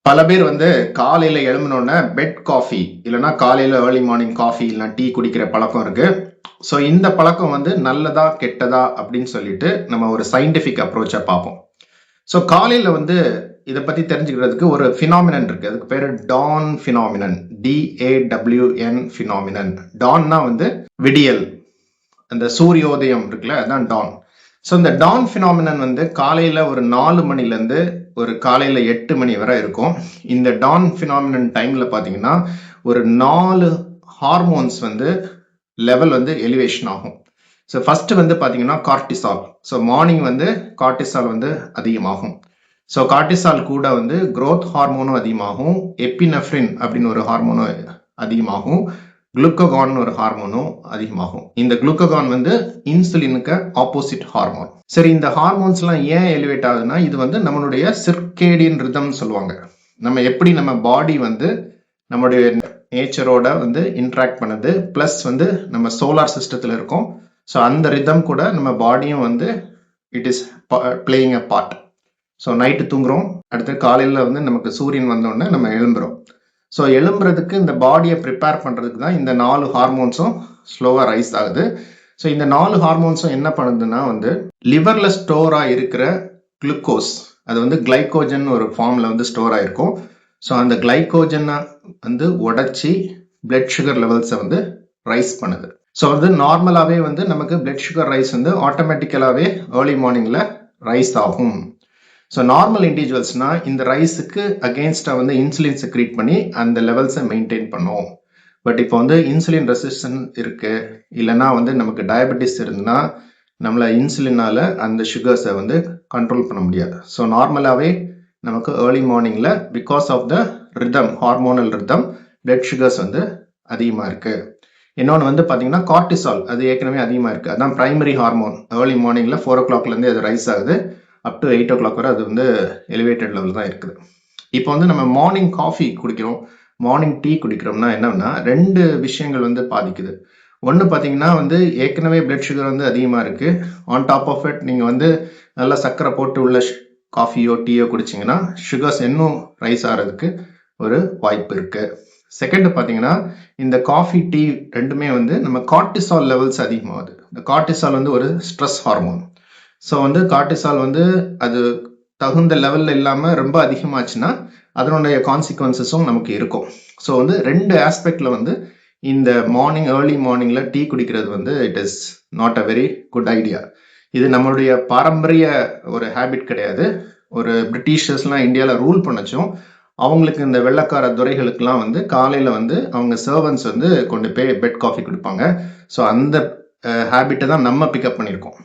பல பேர் வந்து காலையில எழும்பினோடனே பெட் காஃபி இல்லைன்னா காலையில ஏர்லி மார்னிங் காஃபி இல்லைன்னா டீ குடிக்கிற பழக்கம் இருக்கு. ஸோ இந்த பழக்கம் வந்து நல்லதா கெட்டதா அப்படின்னு சொல்லிட்டு நம்ம ஒரு சயின்டிஃபிக் அப்ரோச்சை பார்ப்போம். ஸோ காலையில வந்து இதை பத்தி தெரிஞ்சுக்கிறதுக்கு ஒரு ஃபினாமினன் இருக்கு. அதுக்கு பேரு Don phenomenon, DAWN phenomenon. Donna வந்து விடியல், அந்த சூரியோதயம் இருக்குல்ல, அதான் டான். ஸோ இந்த டான் ஃபினாமினன் வந்து காலையில ஒரு 4 மணிலேருந்து ஒரு காலையில 8 மணி வரை இருக்கும். இந்த டான் ஃபினாமினன் டைம்ல பார்த்தீங்கன்னா ஒரு 4 ஹார்மோன்ஸ் வந்து லெவல் வந்து எலிவேஷன் ஆகும். ஸோ ஃபர்ஸ்ட் வந்து பார்த்தீங்கன்னா கார்டிசால். ஸோ மார்னிங் வந்து கார்டிசால் வந்து அதிகமாகும். ஸோ கார்டிசால் கூட வந்து growth ஹார்மோனும் அதிகமாகும், எப்பினெஃப்ரின் அப்படின்னு ஒரு ஹார்மோனும் அதிகமாகும், குளுக்கோகான் ஒரு ஹார்மோனும் அதிகமாகும். இந்த குளுக்கோகான் வந்து இன்சுலினுக்கு ஆப்போசிட் ஹார்மோன். சரி, இந்த ஹார்மோன்ஸ் எல்லாம் ஏன் எலிவேட் ஆகுதுன்னா இது வந்து நம்மளுடைய சிர்கேடியன் ரிதம் சொல்லுவாங்க. நம்ம எப்படி நம்ம பாடி வந்து நம்மளுடைய நேச்சரோட வந்து இன்ட்ராக்ட் பண்ணுது, பிளஸ் வந்து நம்ம சோலார் சிஸ்டத்துல இருக்கோம். ஸோ அந்த ரிதம் கூட நம்ம பாடியும் வந்து it is playing a part. So night தூங்குறோம், அடுத்து காலையில் வந்து நமக்கு சூரியன் வந்தோடனே நம்ம எழும்புறோம். ஸோ எழும்புறதுக்கு இந்த பாடியை ப்ரிப்பேர் பண்ணுறதுக்கு தான் இந்த 4 ஹார்மோன்ஸும் ஸ்லோவாக ரைஸ் ஆகுது. ஸோ இந்த 4 ஹார்மோன்ஸும் என்ன பண்ணுதுன்னா வந்து லிவரில் ஸ்டோராக இருக்கிற குளுக்கோஸ், அது வந்து கிளைக்கோஜன் ஒரு ஃபார்மில் வந்து ஸ்டோர் ஆகிருக்கும். ஸோ அந்த கிளைக்கோஜனை வந்து உடைச்சி பிளட் சுகர் லெவல்ஸை வந்து ரைஸ் பண்ணுது. ஸோ வந்து நார்மலாகவே வந்து நமக்கு பிளட் சுகர் ரைஸ் வந்து ஆட்டோமேட்டிக்கலாகவே ஏர்லி மார்னிங்கில் ரைஸ் ஆகும். ஸோ நார்மல் இண்டிவிஜுவல்ஸ்னா இந்த ரைஸுக்கு அகெயின்ஸ்டாக வந்து இன்சுலின் செக்ரீட் பண்ணி அந்த லெவல்ஸை மெயின்டைன் பண்ணும். பட் இப்போ வந்து இன்சுலின் ரெசிஸ்டன்ஸ் இருக்கு, இல்லைன்னா வந்து நமக்கு டயபெட்டிஸ் இருந்தா நம்மளை இன்சுலினால அந்த சுகர்ஸை வந்து கண்ட்ரோல் பண்ண முடியாது. ஸோ நார்மலாகவே நமக்கு ஏர்லி மார்னிங்கில் because of the rhythm, hormonal rhythm, blood sugars வந்து அதிகமாக இருக்கு. இன்னொன்று வந்து பார்த்தீங்கன்னா கார்டிசால், அது ஏற்கனவே அதிகமாக இருக்கு. அதான் பிரைமரி ஹார்மோன். ஏர்லி மார்னிங்கில் 4 o'clockலேருந்து அது ரைஸ் ஆகுது, அப் டு 8 o'clock வரை அது வந்து எலிவேட்டட் லெவல் தான் இருக்குது. இப்போ வந்து நம்ம மார்னிங் காஃபி குடிக்கிறோம், மார்னிங் டீ குடிக்கிறோம்னா என்னன்னா 2 விஷயங்கள் வந்து பாதிக்குது. ஒன்று பார்த்தீங்கன்னா வந்து ஏற்கனவே பிளட் சுகர் வந்து அதிகமாக இருக்கு, ஆன் டாப் ஆஃப் இட் நீங்கள் வந்து நல்லா சர்க்கரை போட்டு உள்ள காஃபியோ டீயோ குடிச்சிங்கன்னா சுகர்ஸ் இன்னும் ரைஸ் ஆகிறதுக்கு ஒரு வாய்ப்பு இருக்கு. செகண்ட் பார்த்தீங்கன்னா இந்த காஃபி டீ ரெண்டுமே வந்து நம்ம கார்டிசால் லெவல்ஸ் அதிகமாகுது. இந்த கார்டிசால் வந்து ஒரு ஸ்ட்ரெஸ் ஹார்மோன். ஸோ வந்து கார்டிசால் வந்து அது தகுந்த லெவலில் இல்லாமல் ரொம்ப அதிகமாச்சுன்னா அதனுடைய கான்சிக்வன்சஸும் நமக்கு இருக்கும். ஸோ வந்து 2 ஆஸ்பெக்டில் வந்து இந்த மார்னிங் ஏர்லி மார்னிங்கில் டீ குடிக்கிறது வந்து it is not a very good idea. இது நம்மளுடைய பாரம்பரிய ஒரு ஹேபிட் கிடையாது. ஒரு பிரிட்டிஷர்ஸ்லாம் இந்தியாவில் ரூல் பண்ணச்சும் அவங்களுக்கு இந்த வெள்ளக்கார துறைகளுக்கெல்லாம் வந்து காலையில் வந்து அவங்க சர்வன்ஸ் வந்து கொண்டு போய் பெட் காஃபி கொடுப்பாங்க. ஸோ அந்த ஹேபிட்டை தான் நம்ம பிக்கப் பண்ணியிருக்கோம்.